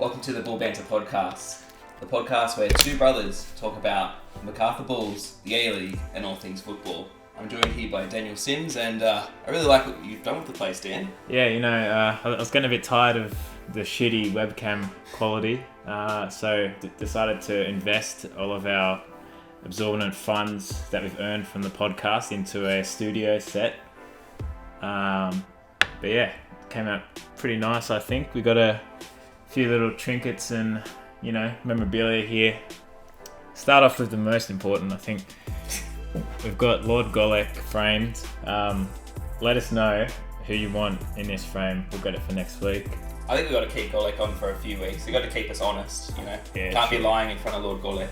Welcome to the Bull Banter podcast, the podcast where two brothers talk about Macarthur Bulls, the A-League, and all things football. I'm joined here by Daniel Sims, and I really like what you've done with the place, Dan. Yeah, I was getting a bit tired of the shitty webcam quality, so decided to invest all of our absorbent funds that we've earned from the podcast into a studio set. But yeah, it came out pretty nice, I think. We got a few little trinkets and, memorabilia here. Start off with the most important, I think. We've got Lord Golek framed. Let us know who you want in this frame. We'll get it for next week. I think we've got to keep Golek on for a few weeks. We've got to keep us honest, Yeah, Can't be lying in front of Lord Golek.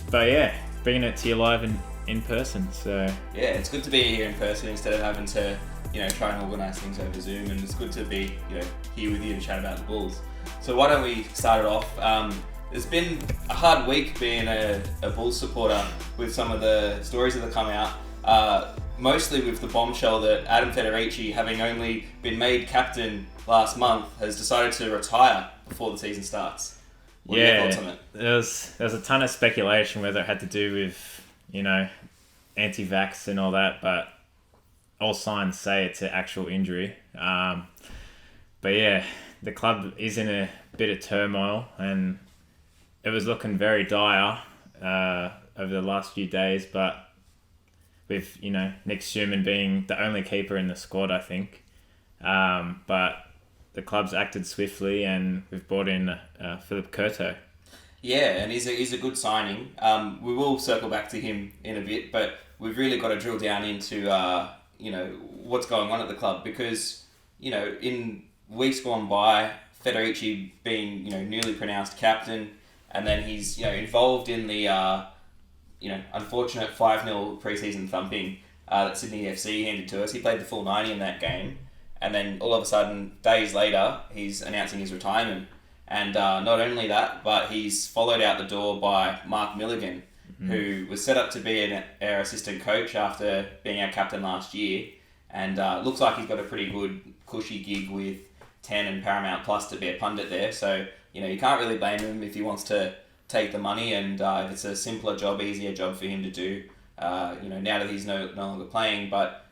But yeah, bringing it to you live in person, so... Yeah, it's good to be here in person instead of having to, try and organise things over Zoom, and it's good to be, here with you to chat about the Bulls. So why don't we start it off? It's been a hard week being a Bulls supporter with some of the stories that have come out. Mostly with the bombshell that Adam Federici, having only been made captain last month, has decided to retire before the season starts. What are your thoughts on it? There was a ton of speculation whether it had to do with, anti-vax and all that, but all signs say it's an actual injury. But yeah, the club is in a bit of turmoil, and it was looking very dire over the last few days, but with, Nick Schumann being the only keeper in the squad, I think. But the club's acted swiftly, and we've brought in Philip Curto. Yeah, and he's a good signing. We will circle back to him in a bit, but we've really got to drill down into what's going on at the club, because in weeks gone by, Federici being newly pronounced captain, and then he's involved in the unfortunate 5-0 preseason thumping that Sydney FC handed to us. He played the full 90 in that game, and then all of a sudden, days later, he's announcing his retirement. And not only that, but he's followed out the door by Mark Milligan, who was set up to be our assistant coach after being our captain last year. And looks like he's got a pretty good, cushy gig with 10 and Paramount Plus to be a pundit there. So, you can't really blame him if he wants to take the money, and if it's a simpler job, easier job for him to do, now that he's no longer playing. But,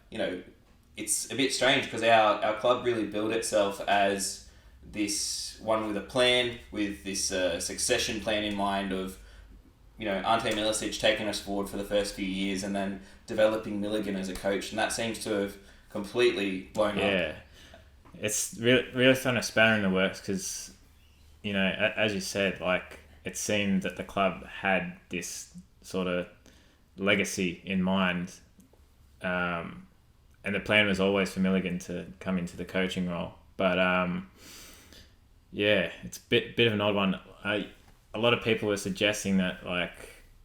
it's a bit strange because our club really built itself as this one with a plan, with this succession plan in mind of, Ante Milicic taking us forward for the first few years and then developing Milligan as a coach, and that seems to have completely blown up. Yeah, it's really throwing a spanner in the works because, as you said, it seemed that the club had this sort of legacy in mind, and the plan was always for Milligan to come into the coaching role. But yeah, it's a bit of an odd one. A lot of people were suggesting that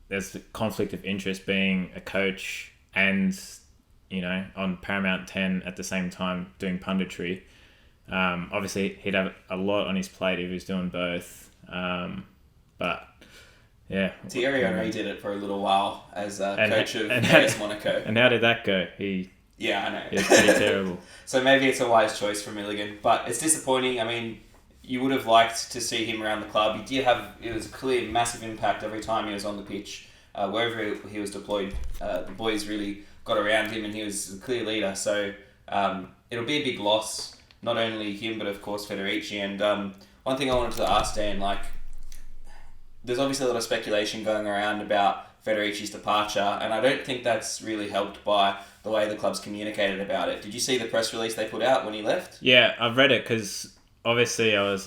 there's a conflict of interest being a coach and on Paramount 10 at the same time doing punditry. Obviously, he'd have a lot on his plate if he was doing both. But yeah, Thierry Henry did it for a little while as coach of AS Monaco. And how did that go? Yeah, I know. It's pretty terrible. So maybe it's a wise choice for Milligan, but it's disappointing. I mean, you would have liked to see him around the club. It was a clear, massive impact every time he was on the pitch. Wherever he was deployed, the boys really got around him, and he was a clear leader. So it'll be a big loss, not only him, but of course Federici. And one thing I wanted to ask Dan, there's obviously a lot of speculation going around about Federici's departure, and I don't think that's really helped by the way the club's communicated about it. Did you see the press release they put out when he left? Yeah, I've read it because obviously I was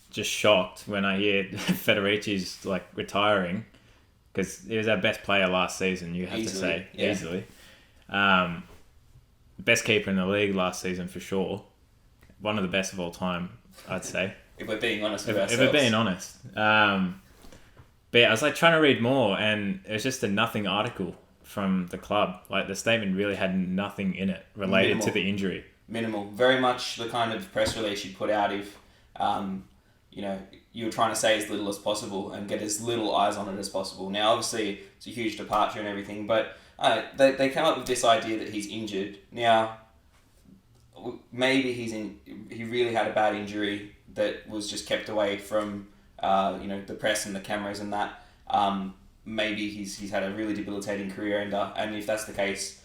just shocked when I hear Federici's retiring, because he was our best player last season, you have to say. Yeah. Easily. Best keeper in the league last season for sure. One of the best of all time, I'd say. If we're being honest with ourselves. If we're being honest. But yeah, I was trying to read more, and it was just a nothing article from the club. The statement really had nothing in it related to the injury. Minimal. Very much the kind of press release you'd put out if, you were trying to say as little as possible and get as little eyes on it as possible. Now, obviously, it's a huge departure and everything, but they came up with this idea that he's injured. Now, or maybe he really had a bad injury that was just kept away from the press and the cameras and that. Maybe he's had a really debilitating career ender, and if that's the case,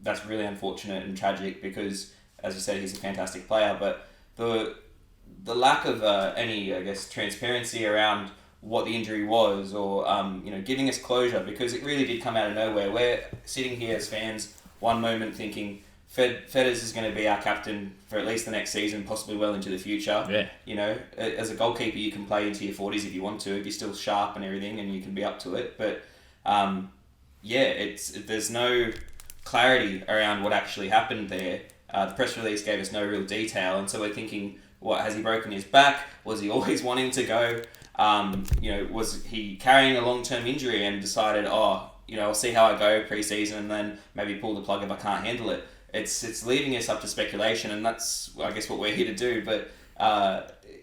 that's really unfortunate and tragic because, as you said, he's a fantastic player. But the lack of any, I guess, transparency around what the injury was, or giving us closure, because it really did come out of nowhere. We're sitting here as fans one moment thinking Fedders is going to be our captain for at least the next season, possibly well into the future. Yeah. As a goalkeeper, you can play into your 40s if you want to, if you're still sharp and everything, and you can be up to it. But there's no clarity around what actually happened there. The press release gave us no real detail, and so we're thinking, what, has he broken his back? Was he always wanting to go? Was he carrying a long-term injury and decided, I'll see how I go pre-season and then maybe pull the plug if I can't handle it? It's leaving us up to speculation, and that's, I guess, what we're here to do. But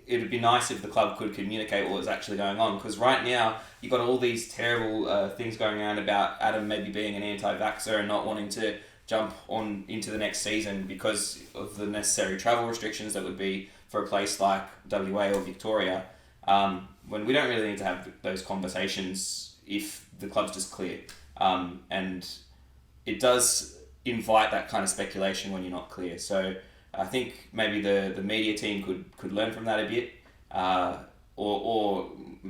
it would be nice if the club could communicate what was actually going on, because right now you've got all these terrible things going around about Adam maybe being an anti-vaxxer and not wanting to jump on into the next season because of the necessary travel restrictions that would be for a place like WA or Victoria, when we don't really need to have those conversations if the club's just clear. And it does invite that kind of speculation when you're not clear. So I think maybe the media team could learn from that a bit, or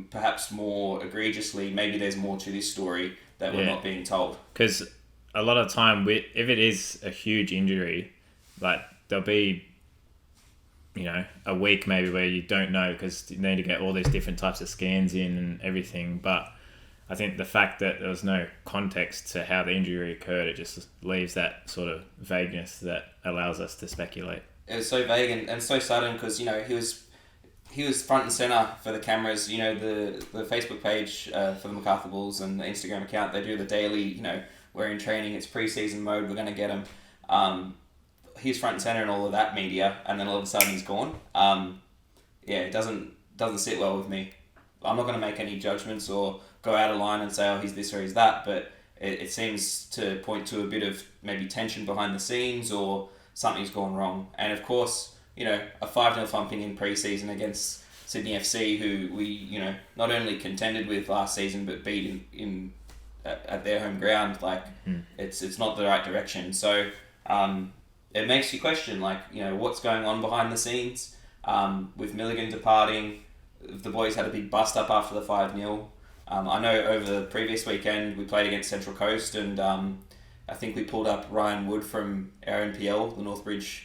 perhaps more egregiously, maybe there's more to this story that we're not being told. Because a lot of time, if it is a huge injury, like there'll be, a week maybe where you don't know because you need to get all these different types of scans in and everything. But I think the fact that there was no context to how the injury occurred, it just leaves that sort of vagueness that allows us to speculate. It was so vague and so sudden because, he was front and centre for the cameras. The Facebook page for the MacArthur Bulls and the Instagram account, they do the daily, we're in training, it's pre-season mode, we're going to get him. He's front and centre in all of that media, and then all of a sudden he's gone. It doesn't sit well with me. I'm not going to make any judgments or go out of line and say, he's this or he's that, but it seems to point to a bit of maybe tension behind the scenes or something's gone wrong. And of course, a 5-0 thumping in pre-season against Sydney FC, who we, not only contended with last season, but beat in at their home ground, it's not the right direction. So it makes you question, what's going on behind the scenes. With Milligan departing, the boys had a big bust up after the 5-0. I know over the previous weekend we played against Central Coast, and I think we pulled up Ryan Wood from our NPL, the Northbridge,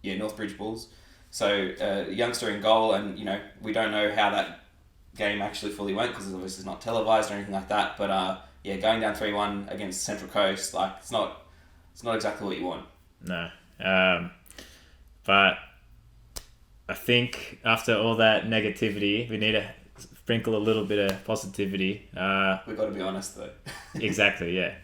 Northbridge Bulls. So youngster in goal, and we don't know how that game actually fully went because obviously it's not televised or anything like that. But going down 3-1 against Central Coast, it's not exactly what you want. No, but I think after all that negativity, we need to sprinkle a little bit of positivity. We've got to be honest, though. Exactly, yeah.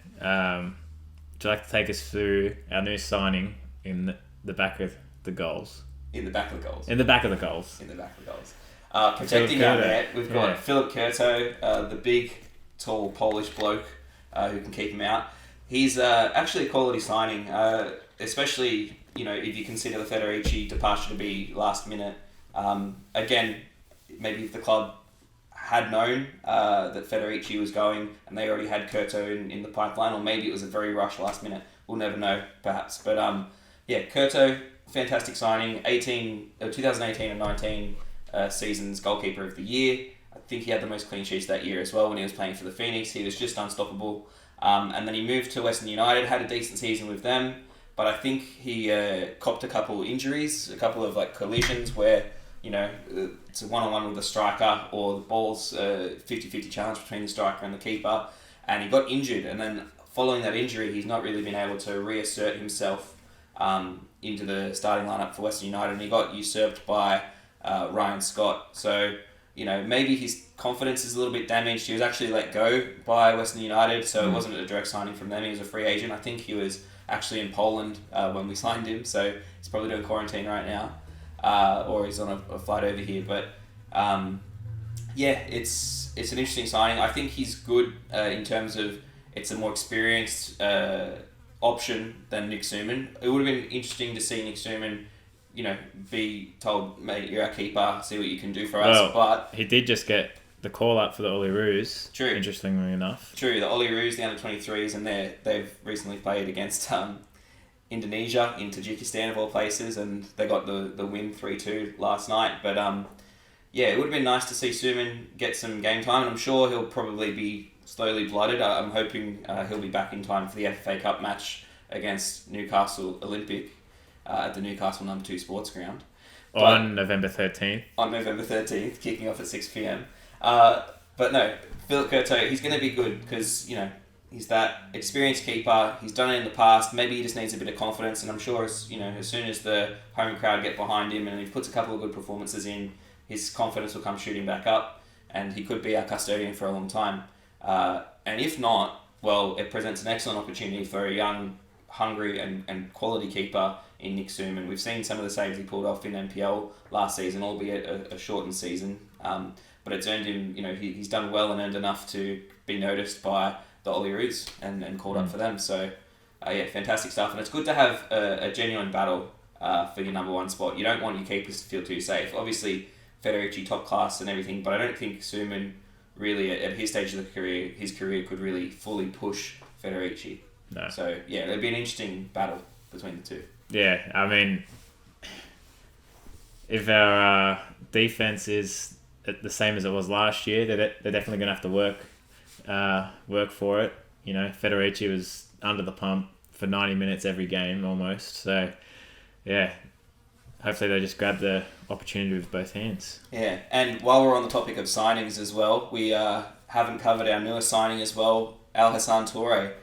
Would you like to take us through our new signing in the back of the goals? In the back of the goals. In the back of the goals. In the back of the goals. Protecting our net, we've got Philip Curto, the big, tall Polish bloke who can keep him out. He's actually a quality signing, especially if you consider the Federici departure to be last minute. Again, maybe if the club had known that Federici was going and they already had Curto in the pipeline, or maybe it was a very rushed last minute. We'll never know, perhaps. But Curto, fantastic signing. 2018 and 19 seasons goalkeeper of the year. I think he had the most clean sheets that year as well when he was playing for the Phoenix. He was just unstoppable. And then he moved to Western United, had a decent season with them, but I think he copped a couple injuries, a couple of collisions where, it's a one-on-one with the striker, or the ball's 50-50 challenge between the striker and the keeper, and he got injured. And then following that injury, he's not really been able to reassert himself into the starting lineup for Western United, and he got usurped by Ryan Scott. So, maybe his confidence is a little bit damaged. He was actually let go by Western United, so it wasn't a direct signing from them. He was a free agent. I think he was actually in Poland when we signed him, so he's probably doing quarantine right now, or he's on a flight over here. But it's an interesting signing. I think he's good in terms of it's a more experienced option than Nick Suman. It would have been interesting to see Nick Suman, be told, mate, you're our keeper, see what you can do for us. But he did just get the call up for the Olyroos. True. Interestingly enough. True, the Olyroos, the under-23s, and they've recently played against Indonesia in Tajikistan of all places, and they got the win 3-2 last night. But it would have been nice to see Suman get some game time, and I'm sure he'll probably be slowly blooded. I'm hoping he'll be back in time for the FA Cup match against Newcastle Olympic at the Newcastle No. 2 Sports Ground. On November 13th. On November 13th, kicking off at 6 p.m. But no, Philip Curto, he's going to be good because, he's that experienced keeper. He's done it in the past. Maybe he just needs a bit of confidence, and I'm sure as soon as the home crowd get behind him and he puts a couple of good performances in, his confidence will come shooting back up, and he could be our custodian for a long time. And if not, well, it presents an excellent opportunity for a young, hungry and quality keeper in Nick Suman. We've seen some of the saves he pulled off in NPL last season, albeit a shortened season. But it's earned him, he's done well and earned enough to be noticed by the Olyroos and called up for them. So, fantastic stuff. And it's good to have a genuine battle for your number one spot. You don't want your keepers to feel too safe. Obviously, Federici top class and everything, but I don't think Suman really, at his stage of his career could really fully push Federici. No. So, it'd be an interesting battle between the two. Yeah, I mean, if our defense is the same as it was last year, they're definitely going to have to work for it. Federici was under the pump for 90 minutes every game almost. So, hopefully they just grab the opportunity with both hands. Yeah, and while we're on the topic of signings as well, we haven't covered our newest signing as well, Al Hassan Toure.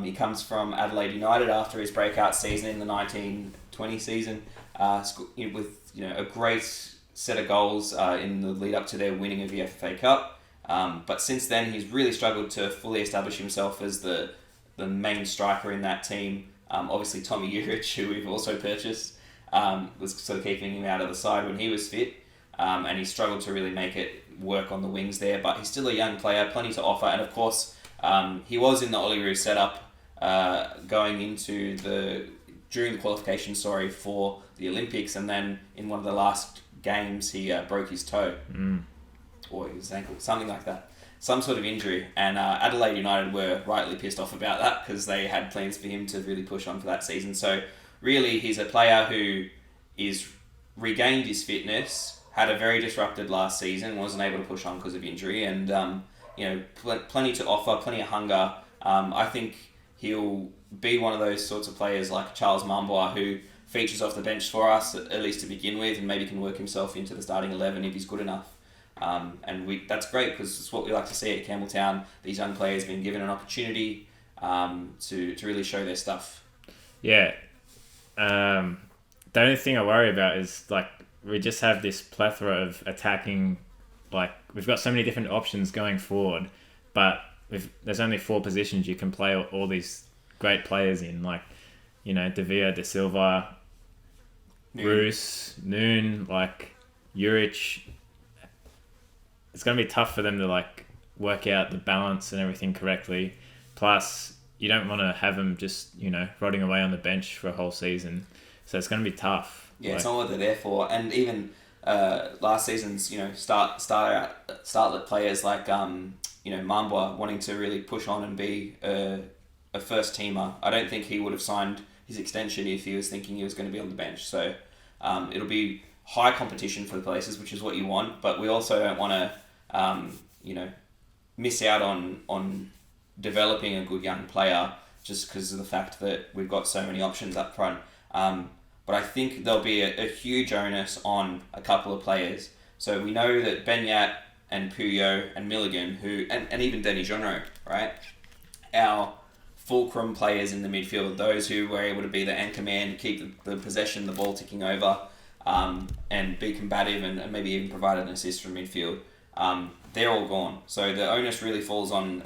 He comes from Adelaide United after his breakout season in the 1920 season, with a great set of goals in the lead up to their winning of the FA Cup. But since then, he's really struggled to fully establish himself as the main striker in that team. Obviously, Tommy Juric, who we've also purchased, was sort of keeping him out of the side when he was fit, and he struggled to really make it work on the wings there. But he's still a young player, plenty to offer, and of course, he was in the Olyroos setup going into during the qualification, for the Olympics, and then in one of the last games he broke his toe or his ankle, something like that, some sort of injury, and Adelaide United were rightly pissed off about that because they had plans for him to really push on for that season. So really, he's a player who is regained his fitness, had a very disrupted last season, wasn't able to push on because of injury, and plenty to offer, plenty of hunger. I think he'll be one of those sorts of players like Charles Mamboa, who features off the bench for us, at least to begin with, and maybe can work himself into the starting 11 if he's good enough. That's great because it's what we like to see at Campbelltown. These young players being given an opportunity to really show their stuff. Yeah. The only thing I worry about is we just have this plethora of attacking. We've got so many different options going forward, but there's only 4 positions you can play all these great players in, De Villa, De Silva, Bruce, Noon, Juric. It's going to be tough for them to work out the balance and everything correctly. Plus, you don't want to have them just, rotting away on the bench for a whole season. So it's going to be tough. Yeah, it's not what they're there for. And even last season's, starlet players like, Mamboa wanting to really push on and be a first teamer. I don't think he would have signed his extension if he was thinking he was going to be on the bench. So it'll be high competition for the places, which is what you want. But we also don't want to, miss out on developing a good young player just because of the fact that we've got so many options up front. But I think there'll be a huge onus on a couple of players. So we know that Benyat and Puyo and Milligan, and even Denny Jonro, right? Our fulcrum players in the midfield, those who were able to be the anchor man, keep the possession, the ball ticking over, and be combative and maybe even provide an assist from midfield. They're all gone. So the onus really falls on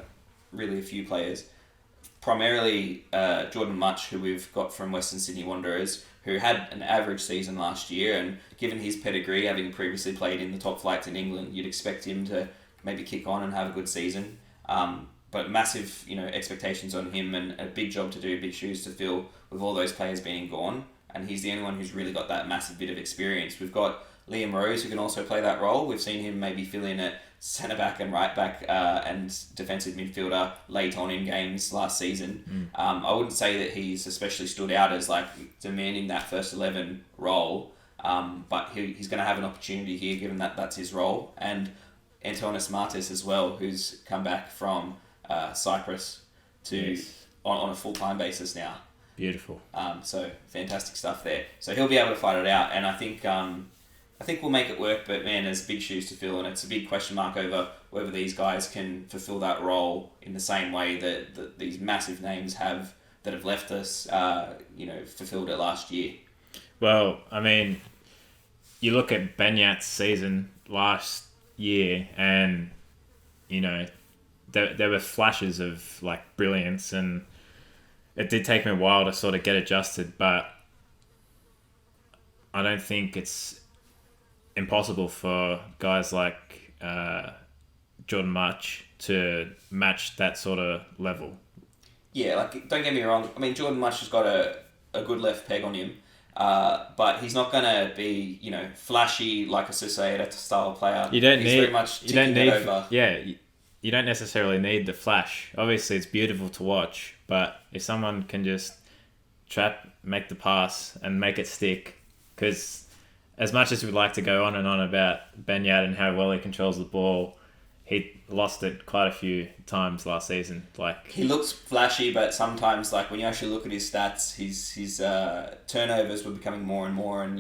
really a few players. Primarily Jordan Much, who we've got from Western Sydney Wanderers, who had an average season last year, and given his pedigree, having previously played in the top flights in England, you'd expect him to maybe kick on and have a good season. but massive, expectations on him and a big job to do, big shoes to fill with all those players being gone. And he's the only one who's really got that massive bit of experience. We've got Liam Rose, who can also play that role. We've seen him maybe fill in at centre back and right back and defensive midfielder late on in games last season. I wouldn't say that he's especially stood out as like demanding that first 11 role, but he's going to have an opportunity here given that that's his role. And Antonis Martis as well, who's come back from Cyprus to on a full-time basis now. Beautiful. So fantastic stuff there. So he'll be able to fight it out, and I think we'll make it work. But man, there's big shoes to fill, and it's a big question mark over whether these guys can fulfill that role in the same way that these massive names have that have left us, fulfilled it last year. Well, I mean, you look at Benyat's season last year, and there were flashes of like brilliance, and it did take me a while to sort of get adjusted, but I don't think it's impossible for guys like Jordan March to match that sort of level. Yeah, like, don't get me wrong. I mean, Jordan March has got a good left peg on him, but he's not going to be, flashy like a Sociedad style player. You don't he's need... very much ticking it over. Yeah, you don't necessarily need the flash. Obviously, it's beautiful to watch, but if someone can just trap, make the pass, and make it stick, because as much as we'd like to go on and on about Benyat and how well he controls the ball, he lost it quite a few times last season. Like, he looks flashy, but sometimes, like, when you actually look at his stats, his turnovers were becoming more and more, and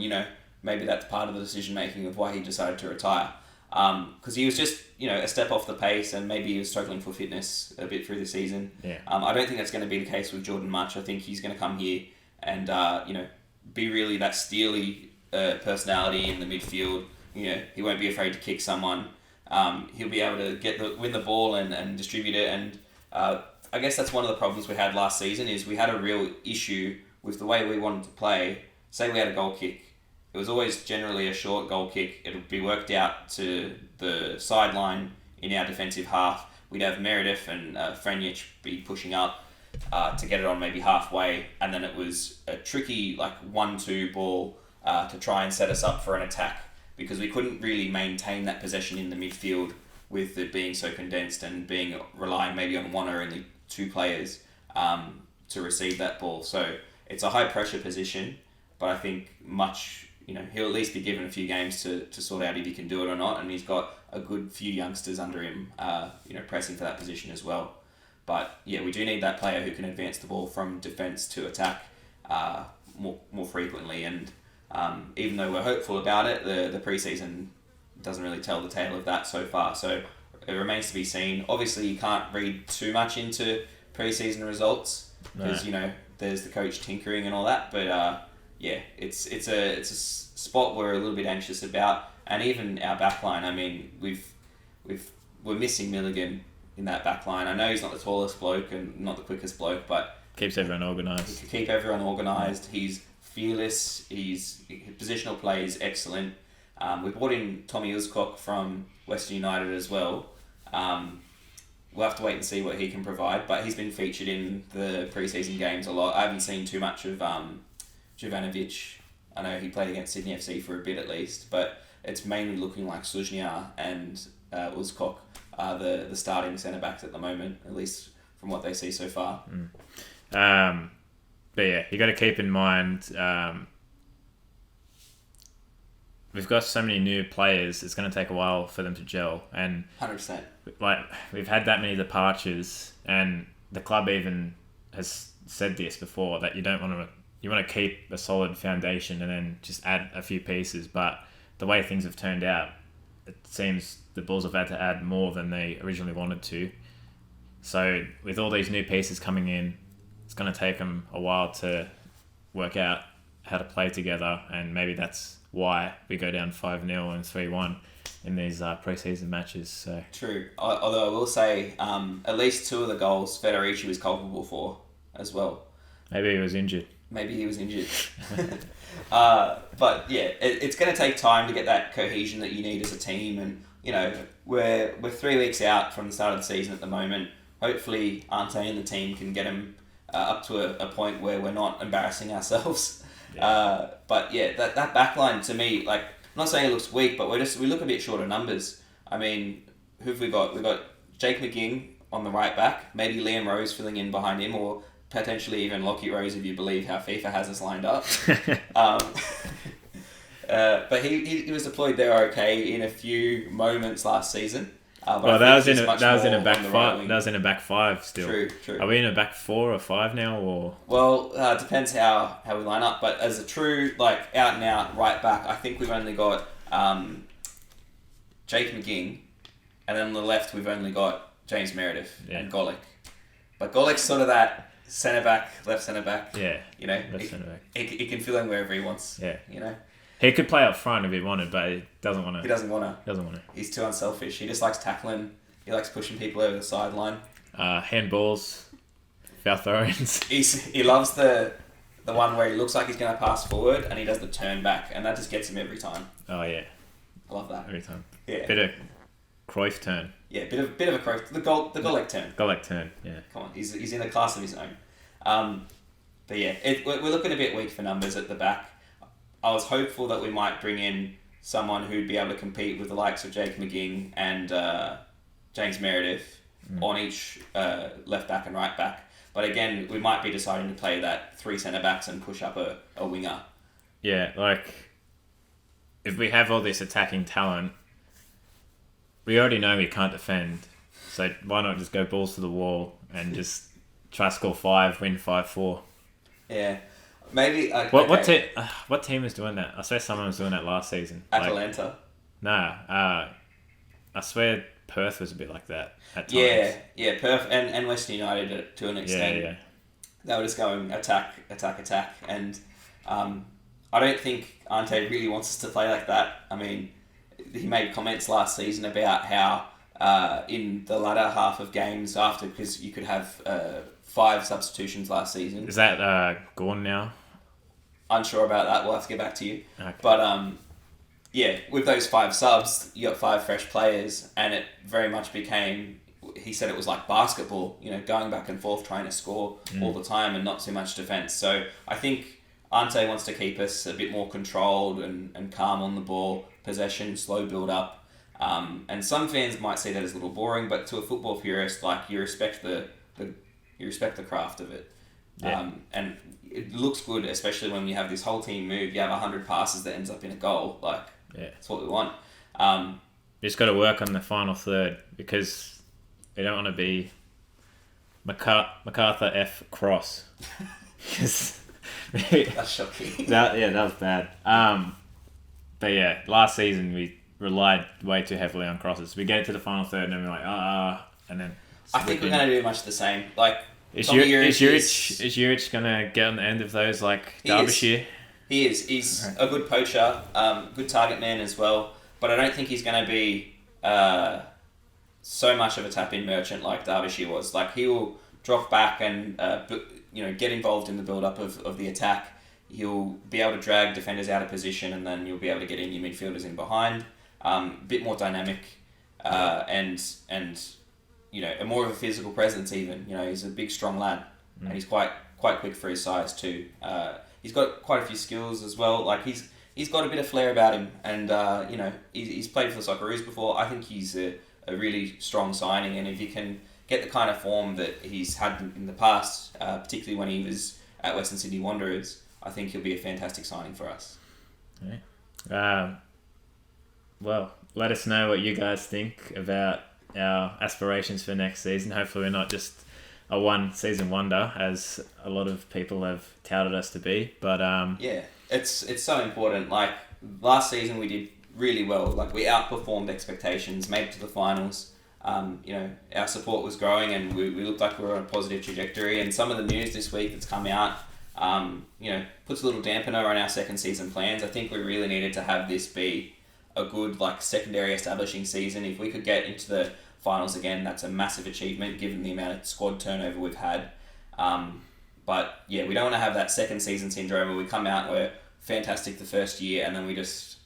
maybe that's part of the decision making of why he decided to retire. Because he was just a step off the pace, and maybe he was struggling for fitness a bit through the season. Yeah. I don't think that's going to be the case with Jordan March. I think he's going to come here and be really that steely personality in the midfield. He won't be afraid to kick someone. He'll be able to win the ball and distribute it. And I guess that's one of the problems we had last season is we had a real issue with the way we wanted to play. Say we had a goal kick. It was always generally a short goal kick. It would be worked out to the sideline in our defensive half. We'd have Meredith and Franjic be pushing up to get it on maybe halfway. And then it was a tricky 1-2 ball to try and set us up for an attack, because we couldn't really maintain that possession in the midfield with it being so condensed and relying maybe on one or only two players to receive that ball. So it's a high pressure position, but I think he'll at least be given a few games to sort out if he can do it or not, and he's got a good few youngsters under him, pressing for that position as well. But yeah, we do need that player who can advance the ball from defence to attack more frequently, and even though we're hopeful about it, the preseason doesn't really tell the tale of that so far. So it remains to be seen. Obviously, you can't read too much into preseason results because there's the coach tinkering and all that. But it's a spot we're a little bit anxious about, and even our backline. I mean, we're missing Milligan in that backline. I know he's not the tallest bloke and not the quickest bloke, but keeps everyone organised. He can keep everyone organised. He's fearless. His positional play is excellent. We brought in Tommy Uzcock from Western United as well. We'll have to wait and see what he can provide, but he's been featured in the preseason games a lot. I haven't seen too much of Jovanovic. I know he played against Sydney FC for a bit at least, but it's mainly looking like Suznia and Uzcock are the starting centre-backs at the moment, at least from what they see so far. But yeah, you got to keep in mind, we've got so many new players, it's going to take a while for them to gel. And 100%. We've had that many departures, and the club even has said this before, that you want to keep a solid foundation and then just add a few pieces. But the way things have turned out, it seems the Bulls have had to add more than they originally wanted to. So with all these new pieces coming in, it's going to take them a while to work out how to play together, and maybe that's why we go down 5-0 and 3-1 in these pre-season matches. So true. Although I will say, at least two of the goals Federici was culpable for as well. Maybe he was injured. But yeah, it's going to take time to get that cohesion that you need as a team, and we're 3 weeks out from the start of the season at the moment. hopefully Ante and the team can get him up to a point where we're not embarrassing ourselves. Yeah. But yeah, that back line to me, like, I'm not saying it looks weak, but we look a bit short of numbers. I mean, who've we got? We've got Jake McGing on the right back, maybe Liam Rose filling in behind him, or potentially even Lockie Rose if you believe how FIFA has us lined up. But he was deployed there okay in a few moments last season. Well, that was in a back five. That was in a back five still. True. Are we in a back 4 or 5 now, or? Well, it depends how we line up. But as a true like out and out right back, I think we've only got Jake McGing, and then on the left we've only got James Meredith and Golick. But Golick's sort of that centre back, left centre back. Yeah. You know, left centre back. He can fill in wherever he wants. Yeah. You know. He could play up front if he wanted, but he doesn't want to. He doesn't want to. Doesn't want to. He's too unselfish. He just likes tackling. He likes pushing people over the sideline. Handballs, foul throw-ins. He loves the one where he looks like he's going to pass forward and he does the turn back, and that just gets him every time. Oh yeah. I love that. Every time. Yeah. Bit of Cruyff turn. Yeah, bit of a Cruyff. The Golek turn. Golek turn. Yeah. Come on, he's in a class of his own. But yeah, we're looking a bit weak for numbers at the back. I was hopeful that we might bring in someone who'd be able to compete with the likes of Jake McGing and James Meredith on each left back and right back. But again, we might be deciding to play that 3 centre backs and push up a winger. Yeah, like if we have all this attacking talent, we already know we can't defend. So why not just go balls to the wall and just try to score 5, win 5-4? Yeah. Maybe what team was doing that? I swear someone was doing that last season. Atalanta. I swear Perth was a bit like that at times. Yeah, Perth and Western United to an extent. Yeah. They were just going attack, and I don't think Ante really wants us to play like that. I mean, he made comments last season about how in the latter half of games after, because you could have 5 substitutions last season. Is that gone now? Unsure about that. We'll have to get back to you. Okay. But yeah, with those 5 subs, you got 5 fresh players, and it very much became. He said it was like basketball, you know, going back and forth trying to score all the time and not too much defense. So I think Ante wants to keep us a bit more controlled and calm on the ball, possession, slow build up. And some fans might see that as a little boring, but to a football purist, like you respect the craft of it. Yeah. And it looks good, especially when you have this whole team move. You have 100 passes that ends up in a goal. Like, that's what we want. You just got to work on the final third because we don't want to be MacArthur F. Cross. That's shocking. That was bad. But yeah, last season we relied way too heavily on crosses. We get it to the final third and then we're like, and then... I think we're going to do much the same. Like, Is Juric going to get on the end of those like Derbyshire? He is. He's a good poacher, good target man as well. But I don't think he's going to be so much of a tap-in merchant like Derbyshire was. Like, he will drop back and get involved in the build-up of the attack. He'll be able to drag defenders out of position, and then you'll be able to get in your midfielders in behind. A bit more dynamic, and a more of a physical presence even. You know, he's a big, strong lad, and he's quite quick for his size too. He's got quite a few skills as well. Like, he's got a bit of flair about him, and he's played for the Socceroos before. I think he's a really strong signing, and if he can get the kind of form that he's had in the past, particularly when he was at Western Sydney Wanderers, I think he'll be a fantastic signing for us. Yeah. Well, let us know what you guys think about our aspirations for next season. Hopefully we're not just a one-season wonder, as a lot of people have touted us to be. But it's so important. Like, last season we did really well. Like, we outperformed expectations, made it to the finals. Our support was growing, and we looked like we were on a positive trajectory. And some of the news this week that's come out, puts a little dampener on our second season plans. I think we really needed to have this be a good, like, secondary establishing season. If we could get into the finals again, that's a massive achievement given the amount of squad turnover we've had. But yeah, we don't want to have that second season syndrome where we come out and we're fantastic the first year and then we just,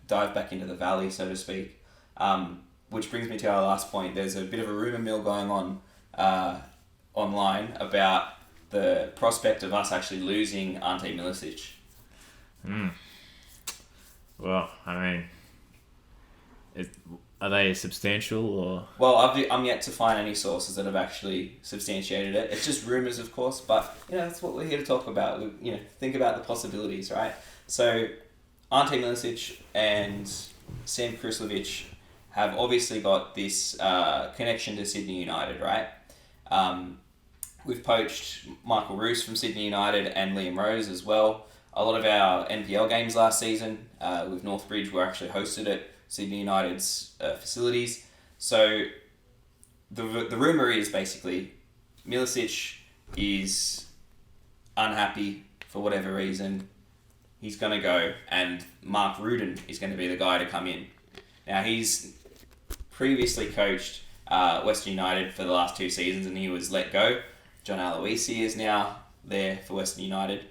dive back into the valley, so to speak. Which brings me to our last point. There's a bit of a rumour mill going on online about the prospect of us actually losing Ante Milicic. Well, I mean, are they substantial or? Well, I'm yet to find any sources that have actually substantiated it. It's just rumours, of course, but that's what we're here to talk about. Think about the possibilities, right? So, Ante Milicic and Sam Kruslovic have obviously got this connection to Sydney United, right? We've poached Michael Roos from Sydney United and Liam Rose as well. A lot of our NPL games last season with Northbridge were actually hosted at Sydney United's facilities. So the rumour is basically Milicic is unhappy for whatever reason. He's going to go, and Mark Rudin is going to be the guy to come in. Now, he's previously coached Western United for the last 2 seasons, and he was let go. John Aloisi is now there for Western United.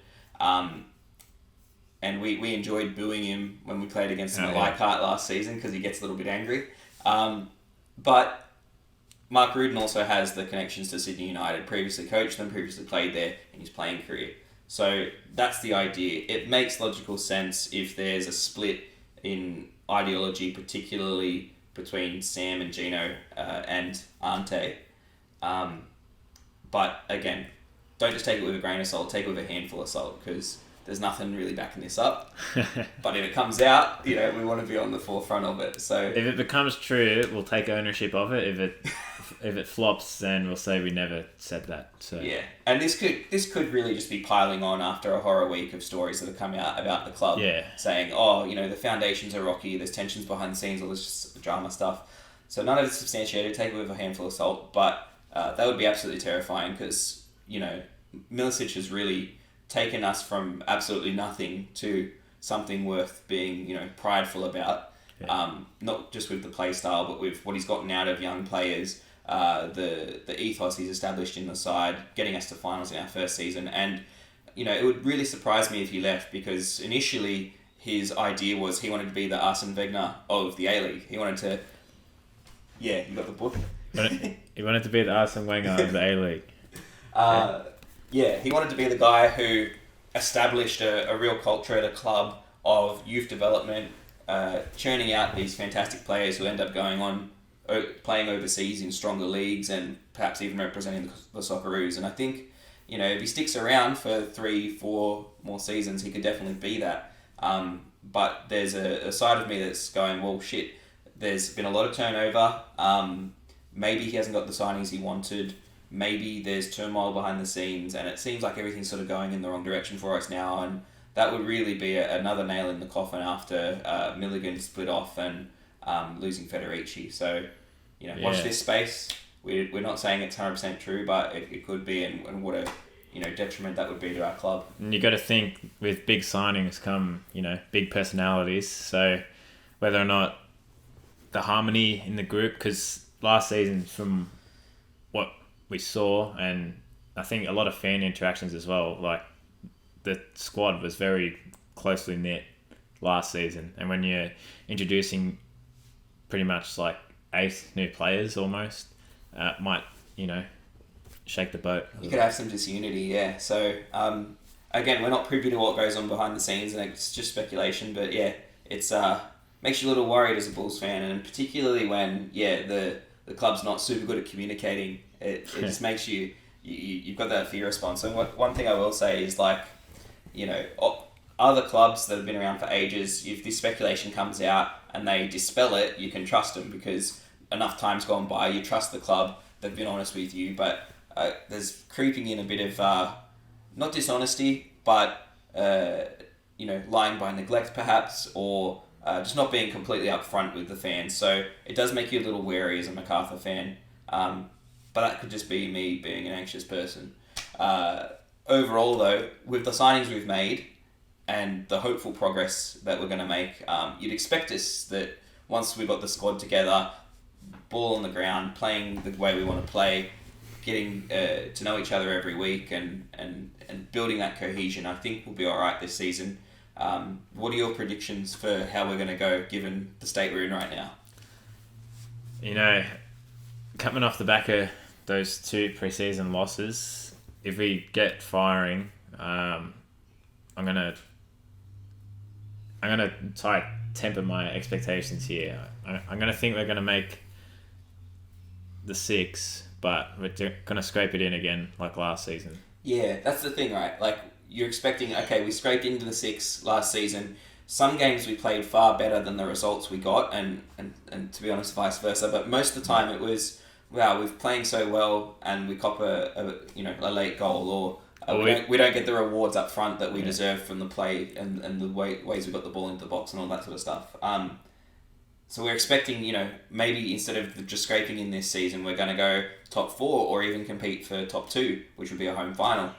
And we enjoyed booing him when we played against him at Leichhardt last season because he gets a little bit angry. But Mark Rudin also has the connections to Sydney United, previously coached them, previously played there in his playing career. So that's the idea. It makes logical sense if there's a split in ideology, particularly between Sam and Gino and Ante. But again, don't just take it with a grain of salt, take it with a handful of salt, because there's nothing really backing this up. But if it comes out, we want to be on the forefront of it. So if it becomes true, we'll take ownership of it. If it flops, then we'll say we never said that. So yeah, and this could really just be piling on after a horror week of stories that have come out about the club. Yeah. Saying, the foundations are rocky, there's tensions behind the scenes, all this just drama stuff. So none of it's substantiated. Take it with a handful of salt, but that would be absolutely terrifying because Milicic has really taken us from absolutely nothing to something worth being, prideful about. Yeah. Not just with the play style, but with what he's gotten out of young players, the ethos he's established in the side, getting us to finals in our first season. And, it would really surprise me if he left because initially his idea was he wanted to be the Arsene Wenger of the A-League. He wanted to... Yeah, you got the book? He wanted to be the Arsene Wenger of the A-League. He wanted to be the guy who established a real culture at a club of youth development, churning out these fantastic players who end up going on playing overseas in stronger leagues and perhaps even representing the Socceroos. And I think, if he sticks around for 3-4 more seasons, he could definitely be that. But there's a side of me that's going, well, shit, there's been a lot of turnover. Maybe he hasn't got the signings he wanted. Maybe there's turmoil behind the scenes, and it seems like everything's sort of going in the wrong direction for us now, and that would really be another nail in the coffin after Milligan split off and losing Federici. So, watch this space. We're not saying it's 100% true, but it could be, and what a detriment that would be to our club. And you got to think with big signings come big personalities. So whether or not the harmony in the group, because last season from what we saw, and I think a lot of fan interactions as well, like the squad was very closely knit last season, and when you're introducing pretty much like 8 new players almost, might shake the boat. You could have some disunity, yeah. So again, we're not privy to what goes on behind the scenes, and it's just speculation, but yeah, it's makes you a little worried as a Bulls fan, and particularly when the club's not super good at communicating. It just makes you've got that fear response. And one thing I will say is, like, other clubs that have been around for ages, if this speculation comes out and they dispel it, you can trust them because enough time's gone by, you trust the club, they've been honest with you. But there's creeping in a bit of not dishonesty, but lying by neglect perhaps, or just not being completely upfront with the fans. So it does make you a little wary as a MacArthur fan. But that could just be me being an anxious person. Overall, though, with the signings we've made and the hopeful progress that we're going to make, you'd expect us that once we've got the squad together, ball on the ground, playing the way we want to play, getting to know each other every week and building that cohesion, I think we'll be all right this season. What are your predictions for how we're going to go, given the state we're in right now? Coming off the back of those 2 preseason losses, if we get firing, I'm gonna try temper my expectations here. I'm gonna think we're gonna make the 6, but we're gonna scrape it in again like last season. Yeah, that's the thing, right? Like, you're expecting, okay, we scraped into the 6 last season. Some games we played far better than the results we got, and to be honest, vice versa. But most of the time it was, wow, we're playing so well, and we cop a late goal, or we don't get the rewards up front that we deserve from the play and the ways we got the ball into the box and all that sort of stuff. So we're expecting, maybe instead of just scraping in this season, we're going to go top 4 or even compete for top 2, which would be a home final,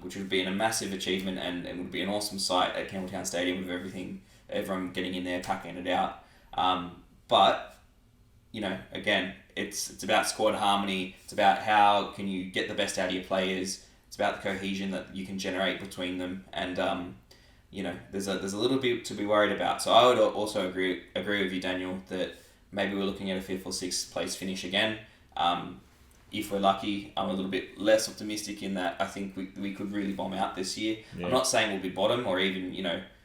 which would be a massive achievement and would be an awesome sight at Campbelltown Stadium with everyone getting in there, packing it out. But, again, it's about squad harmony. It's about how can you get the best out of your players. It's about the cohesion that you can generate between them. And, there's a little bit to be worried about. So I would also agree with you, Daniel, that maybe we're looking at a 5th or 6th place finish again. If we're lucky, I'm a little bit less optimistic in that I think we could really bomb out this year. Yeah. I'm not saying we'll be bottom or even,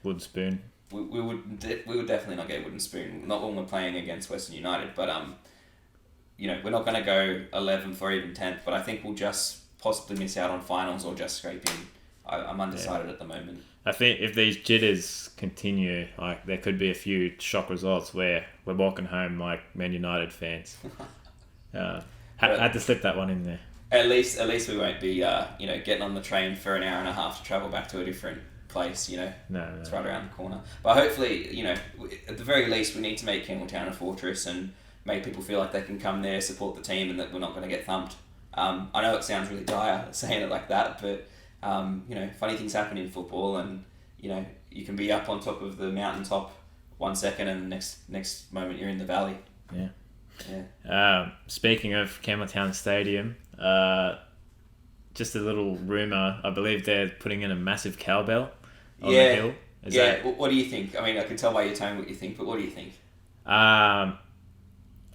wooden spoon. We would definitely not get wooden spoon. Not when we're playing against Western United, but we're not going to go 11th or even 10th. But I think we'll just possibly miss out on finals or just scrape in. I'm undecided at the moment. I think if these jitters continue, like there could be a few shock results where we're walking home like Man United fans. Had to slip that one in there. At least we won't be getting on the train for an hour and a half to travel back to a different place. No, it's right around the corner. But hopefully, at the very least, we need to make Campbelltown a fortress and make people feel like they can come there, support the team, and that we're not going to get thumped. I know it sounds really dire saying it like that, but funny things happen in football, and you can be up on top of the mountaintop 1 second, and the next moment you're in the valley. Yeah. Speaking of Campbelltown Stadium, just a little rumor. I believe they're putting in a massive cowbell on the hill. What do you think? I mean, I can tell by your tone what you think, but what do you think? I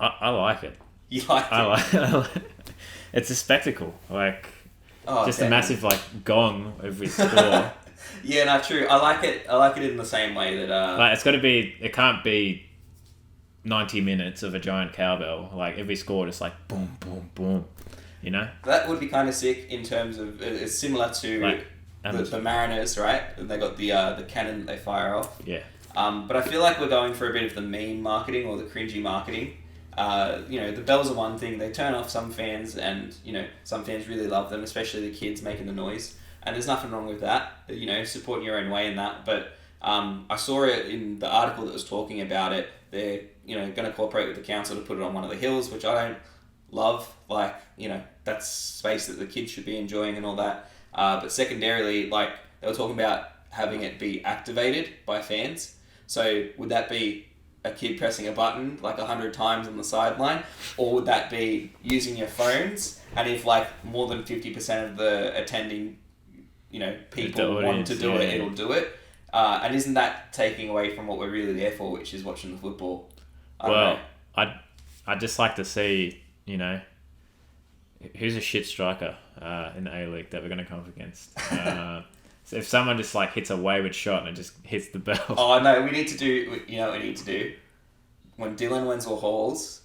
like it. You like it? I like it. It's a spectacle. Like, just a massive gong every score. Yeah, no, true. I like it in the same way that it's got to be. It can't be 90 minutes of a giant cowbell. Like every score, just boom, boom, boom. That would be kind of sick in terms of it's similar to the Mariners, right? And they got the cannon that they fire off. Yeah. But I feel like we're going for a bit of the meme marketing or the cringy marketing. The bells are one thing. They turn off some fans, and some fans really love them, especially the kids making the noise. And there's nothing wrong with that. Supporting your own way in that. But I saw it in the article that was talking about it. They're going to cooperate with the council to put it on one of the hills, which I don't love. That's space that the kids should be enjoying and all that. But secondarily, they were talking about having it be activated by fans. So would that be a kid pressing a button 100 times on the sideline, or would that be using your phones? And if more than 50% of the attending, people want to do it, it'll do it. And isn't that taking away from what we're really there for, which is watching the football? I'd just like to see, who's a shit striker in the A-League that we're going to come up against. So if someone just hits a wayward shot and it just hits the bell. Oh no, we need to do. What we need to do? When Dylan Wenzel Halls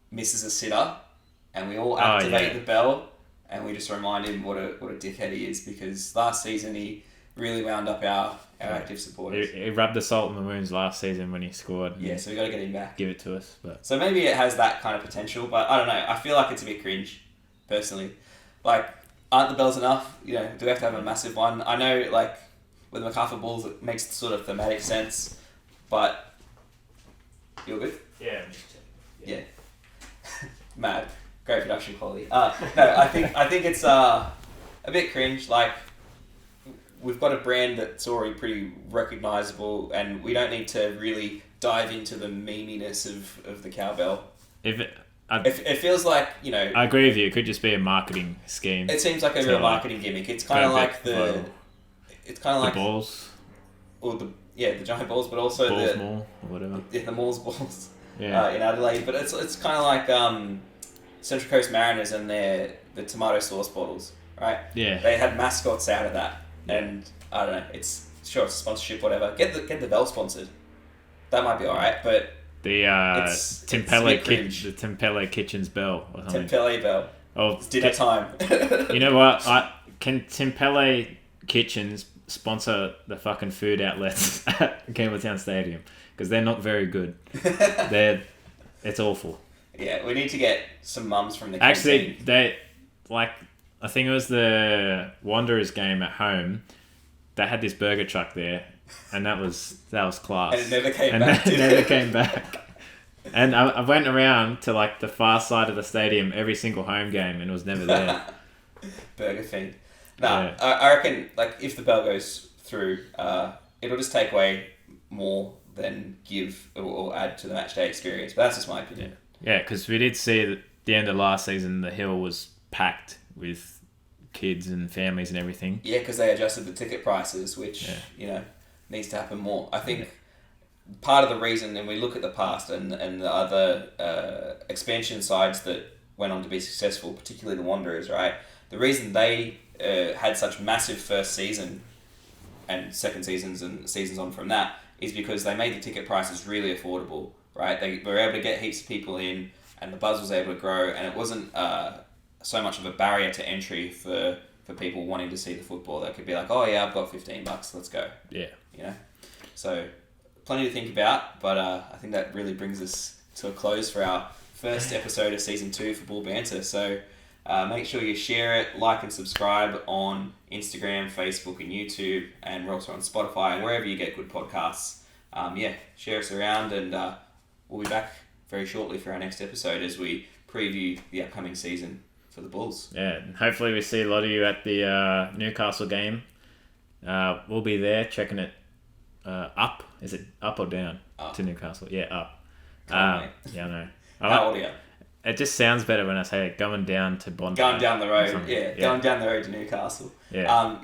misses a sitter, and we all activate the bell, and we just remind him what a dickhead he is, because last season he really wound up our active supporters. He rubbed the salt in the wounds last season when he scored. Yeah, so we got to get him back. Give it to us. So maybe it has that kind of potential, but I don't know. I feel like it's a bit cringe, personally. Aren't the bells enough? Do we have to have a massive one? I know, with the MacArthur Bulls, it makes sort of thematic sense, but you're good? Yeah. Yeah. Mad. Great production quality. No, I think it's a bit cringe. We've got a brand that's already pretty recognisable, and we don't need to really dive into the meminess of the cowbell. It feels like, I agree with you. It could just be a marketing scheme. It seems like a real marketing gimmick. It's kind of like the balls, or the giant balls, but also balls the mall or whatever. Yeah, the Moors balls. Yeah. In Adelaide, but it's kind of like Central Coast Mariners and the tomato sauce bottles, right? Yeah. They had mascots out of that, and I don't know. It's sure it's a sponsorship, whatever. Get the Bell sponsored. That might be all right, but The it's a Tempele bit cringe. the Tempele Kitchen's Bell or something. Tempele Bell. Oh, It's dinner time. You know what? Can Tempele Kitchens sponsor the fucking food outlets at Campbelltown Stadium? Because they're not very good. It's awful. Yeah, we need to get some mums from the Actually, canteen. I think it was the Wanderers game at home. They had this burger truck there, and that was class. And it never came And back. it never came back. And I went around to like the far side of the stadium every single home game, and it was never there. Burger Fiend. Nah, Yeah. I reckon like if the Bell goes through, it'll just take away more than give or add to the match day experience. But that's just my opinion. Yeah, because we did see that the end of last season, the hill was packed with kids and families and everything. Yeah, because they adjusted the ticket prices, which needs to happen more. I think part of the reason, and we look at the past and the other expansion sides that went on to be successful, particularly the Wanderers, right? The reason they had such massive first season and second seasons and seasons on from that is because they made the ticket prices really affordable, right? They were able to get heaps of people in, and the buzz was able to grow, and it wasn't so much of a barrier to entry for people wanting to see the football. They could be like, oh yeah, I've got $15, let's go. Yeah. You know? So, plenty to think about, but I think that really brings us to a close for our first episode of Season 2 for Bull Banter. So, make sure you share it, like and subscribe on Instagram, Facebook and YouTube, and we're also on Spotify and wherever you get good podcasts. Share us around, and we'll be back very shortly for our next episode as we preview the upcoming season for the Bulls. Yeah, and hopefully we see a lot of you at the Newcastle game. We'll be there checking it up. Is it up or down to Newcastle? Yeah, up. Yeah, I know. How old are you? It just sounds better when I say it, going down to Bondi. Going down the road, yeah. Going down the road to Newcastle. Yeah.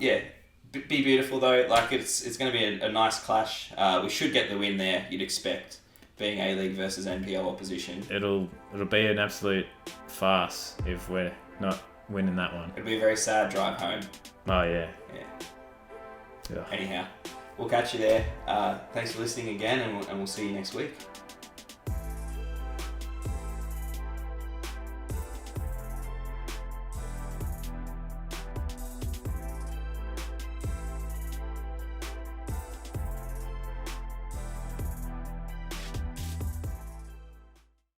Be beautiful though. Like it's going to be a nice clash. We should get the win there. You'd expect, being A-League versus NPL opposition. It'll be an absolute farce if we're not winning that one. It'll be a very sad drive home. Oh yeah. Yeah. Anyhow, we'll catch you there. Thanks for listening again, and we'll see you next week.